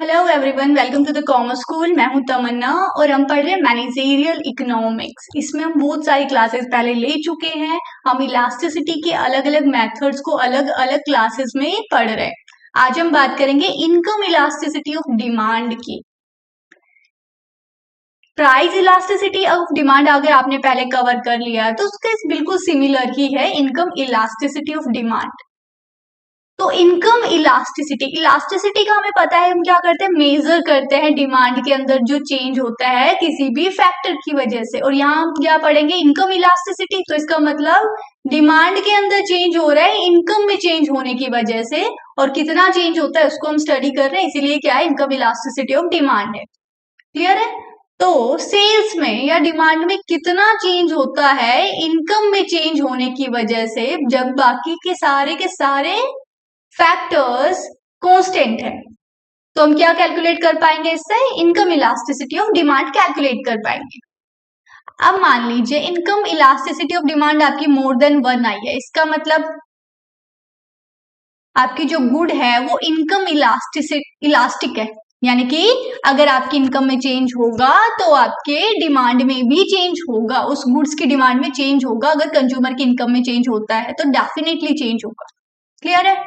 Hello everyone, welcome to the commerce school. मैं हूं तमन्ना और हम पढ़ रहे हैं मैनेजरियल इकोनॉमिक्स। इसमें हम बहुत सारी क्लासेस पहले ले चुके हैं। हम इलास्टिसिटी के अलग अलग मेथड्स को अलग अलग क्लासेस में पढ़ रहे हैं। आज हम बात करेंगे इनकम इलास्टिसिटी ऑफ डिमांड की। प्राइस इलास्टिसिटी ऑफ डिमांड अगर आपने पहले कवर कर लिया है तो उसके बिल्कुल सिमिलर ही है इनकम इलास्टिसिटी ऑफ डिमांड। तो इनकम इलास्टिसिटी इलास्टिसिटी का हमें पता है, हम क्या करते हैं, मेजर करते हैं डिमांड के अंदर जो चेंज होता है किसी भी फैक्टर की वजह से। और यहाँ हम क्या पढ़ेंगे, इनकम इलास्टिसिटी। तो इसका मतलब डिमांड के अंदर चेंज हो रहा है इनकम में चेंज होने की वजह से, और कितना चेंज होता है उसको हम स्टडी कर रहे हैं, इसीलिए क्या है, इनकम इलास्टिसिटी ऑफ डिमांड है। क्लियर है? तो सेल्स में या डिमांड में कितना चेंज होता है इनकम में चेंज होने की वजह से, जब बाकी के सारे फैक्टर्स कांस्टेंट है। तो हम क्या कैलकुलेट कर पाएंगे, इससे income elasticity of demand calculate कर पाएंगे। अब मान लीजिए इनकम इलास्टिसिटी ऑफ डिमांड आपकी मोर देन 1 आई है, इसका मतलब आपकी जो गुड है वो इनकम इलास्टिक है। यानी कि अगर आपकी इनकम में चेंज होगा तो आपके डिमांड में भी चेंज होगा, उस गुड्स की डिमांड में चेंज होगा। अगर कंज्यूमर की इनकम में चेंज होता है तो डेफिनेटली चेंज होगा। क्लियर है?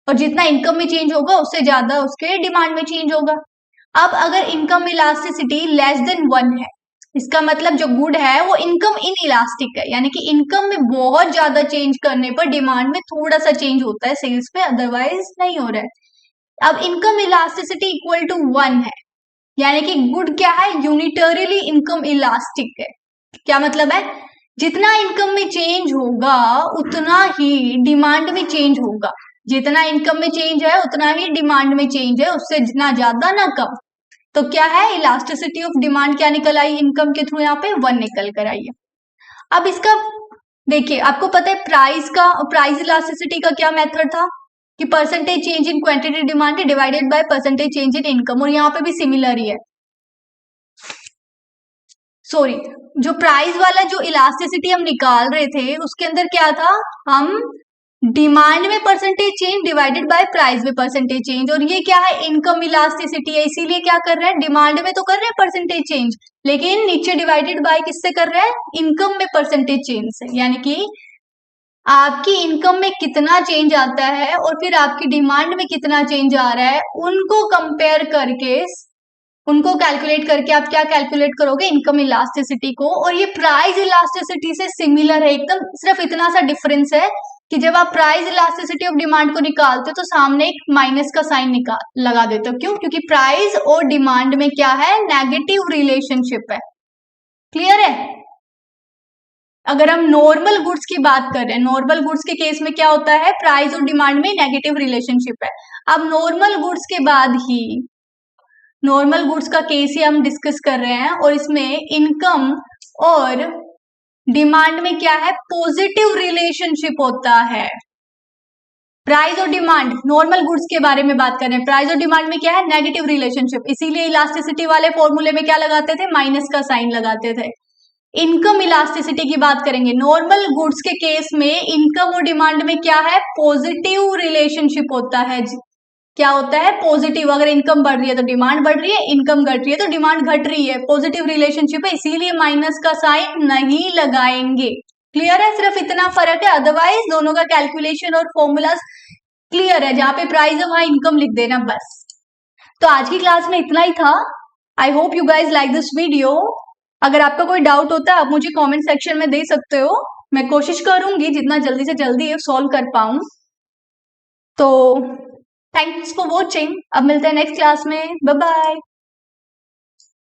और जितना इनकम में चेंज होगा उससे ज्यादा उसके डिमांड में चेंज होगा। अब अगर इनकम इलास्टिसिटी लेस देन 1 है, इसका मतलब जो गुड है वो इनकम इन इलास्टिक है, यानी कि इनकम में बहुत ज्यादा चेंज करने पर डिमांड में थोड़ा सा चेंज होता है सेल्स पे, अदरवाइज नहीं हो रहा है। अब इनकम इलास्टिसिटी इक्वल टू 1 है, यानी कि गुड क्या है, यूनिटरली इनकम इलास्टिक है। क्या मतलब है, जितना इनकम में चेंज होगा उतना ही डिमांड में चेंज होगा। जितना इनकम में चेंज है उतना ही डिमांड में चेंज है, उससे ना ज्यादा ना कम। तो क्या है, इलास्टिसिटी ऑफ डिमांड क्या निकल आई इनकम के थ्रू, यहाँ पे 1 निकल कर आई है। अब इसका देखिए, आपको पता है प्राइस इलास्टिसिटी का क्या मेथड था कि percentage change in quantity demand divided by percentage change in income, और यहाँ पे भी सिमिलर ही है। सॉरी, जो प्राइस वाला जो इलास्टिसिटी हम निकाल रहे थे उसके अंदर क्या था, हम डिमांड में percentage change divided by price में परसेंटेज चेंज, और ये क्या है, इनकम इलास्टिसिटी है। इसीलिए क्या कर रहे हैं, डिमांड में तो कर रहे हैं परसेंटेज चेंज, लेकिन नीचे डिवाइडेड बाय किससे कर रहे हैं, इनकम में परसेंटेज चेंज से। यानी कि आपकी इनकम में कितना चेंज आता है और फिर आपकी डिमांड में कितना चेंज आ रहा है, उनको कंपेयर करके, उनको कैलकुलेट करके आप क्या कैलकुलेट करोगे, इनकम इलास्टिसिटी को। और ये प्राइस इलास्टिसिटी से सिमिलर है एकदम, सिर्फ इतना सा डिफरेंस है कि जब आप प्राइस इलास्टिसिटी ऑफ डिमांड को निकालते हो तो सामने एक माइनस का साइन लगा देते हो। क्यों? क्योंकि प्राइस और डिमांड में क्या है, नेगेटिव रिलेशनशिप है। क्लियर है? अगर हम नॉर्मल गुड्स की बात कर रहे हैं, नॉर्मल गुड्स के केस में क्या होता है, प्राइस और डिमांड में नेगेटिव रिलेशनशिप है। अब नॉर्मल गुड्स के बाद ही नॉर्मल गुड्स का केस ही हम डिस्कस कर रहे हैं, और इसमें इनकम और डिमांड में क्या है, पॉजिटिव रिलेशनशिप होता है। प्राइस और डिमांड, नॉर्मल गुड्स के बारे में बात कर रहे हैं, प्राइस और डिमांड में क्या है, नेगेटिव रिलेशनशिप। इसीलिए इलास्टिसिटी वाले फॉर्मूले में क्या लगाते थे, माइनस का साइन लगाते थे। इनकम इलास्टिसिटी की बात करेंगे, नॉर्मल गुड्स के केस में इनकम और डिमांड में क्या है, पॉजिटिव रिलेशनशिप होता है। क्या होता है, पॉजिटिव। अगर इनकम बढ़ रही है तो डिमांड बढ़ रही है, इनकम घट रही है तो डिमांड घट रही है, पॉजिटिव रिलेशनशिप है, इसीलिए माइनस का साइन नहीं लगाएंगे। क्लियर है? सिर्फ इतना फर्क है, अदरवाइज दोनों का कैलकुलेशन और फॉर्मूलाज क्लियर है। जहां पे प्राइस है वहां इनकम लिख देना बस। तो आज की क्लास में इतना ही था। I hope you guys like this video. अगर आपका कोई डाउट होता है आप मुझे कमेंट सेक्शन में दे सकते हो, मैं कोशिश करूंगी जितना जल्दी से जल्दी सॉल्व कर पाऊं। तो थैंक्स फॉर वॉचिंग। अब मिलते हैं नेक्स्ट क्लास में। Bye bye.